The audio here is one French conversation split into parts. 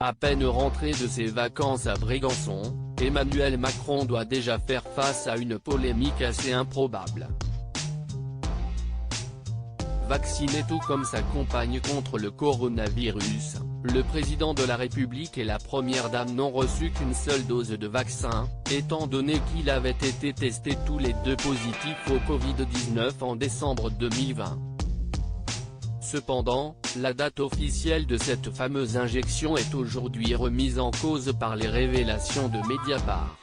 À peine rentré de ses vacances à Brégançon, Emmanuel Macron doit déjà faire face à une polémique assez improbable. Vacciné tout comme sa compagne contre le coronavirus, le président de la République et la première dame n'ont reçu qu'une seule dose de vaccin, étant donné qu'ils avaient été testés tous les deux positifs au Covid-19 en décembre 2020. Cependant, la date officielle de cette fameuse injection est aujourd'hui remise en cause par les révélations de Mediapart.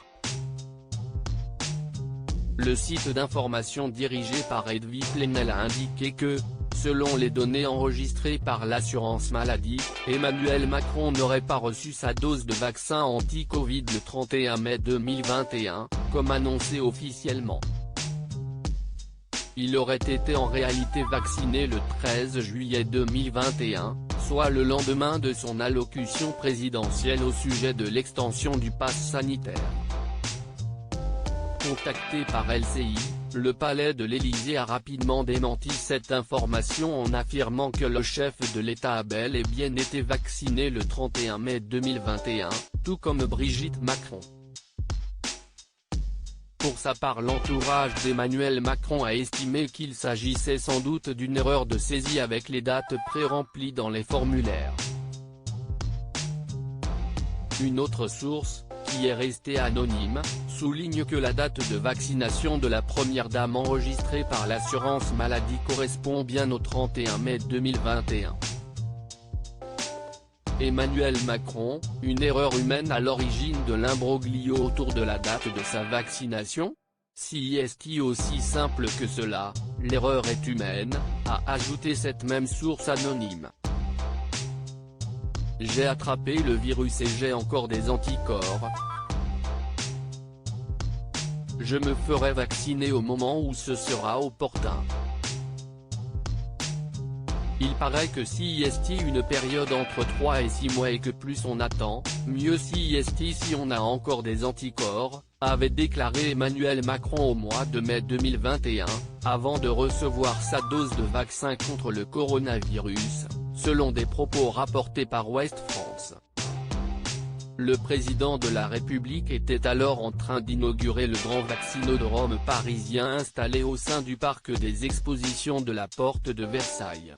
Le site d'information dirigé par Edwy Plenel a indiqué que, selon les données enregistrées par l'assurance maladie, Emmanuel Macron n'aurait pas reçu sa dose de vaccin anti-Covid le 31 mai 2021, comme annoncé officiellement. Il aurait été en réalité vacciné le 13 juillet 2021, soit le lendemain de son allocution présidentielle au sujet de l'extension du pass sanitaire. Contacté par LCI, le palais de l'Élysée a rapidement démenti cette information en affirmant que le chef de l'État a bel et bien été vacciné le 31 mai 2021, tout comme Brigitte Macron. Pour sa part, l'entourage d'Emmanuel Macron a estimé qu'il s'agissait sans doute d'une erreur de saisie avec les dates pré-remplies dans les formulaires. Une autre source, qui est restée anonyme, souligne que la date de vaccination de la première dame enregistrée par l'assurance maladie correspond bien au 31 mai 2021. Emmanuel Macron, une erreur humaine à l'origine de l'imbroglio autour de la date de sa vaccination? Si est aussi simple que cela, l'erreur est humaine, a ajouté cette même source anonyme. J'ai attrapé le virus et j'ai encore des anticorps. Je me ferai vacciner au moment où ce sera opportun. Il paraît que si une période entre 3 et 6 mois et que plus on attend, mieux si on a encore des anticorps, avait déclaré Emmanuel Macron au mois de mai 2021, avant de recevoir sa dose de vaccin contre le coronavirus, selon des propos rapportés par Ouest France. Le président de la République était alors en train d'inaugurer le grand vaccinodrome parisien installé au sein du parc des expositions de la Porte de Versailles.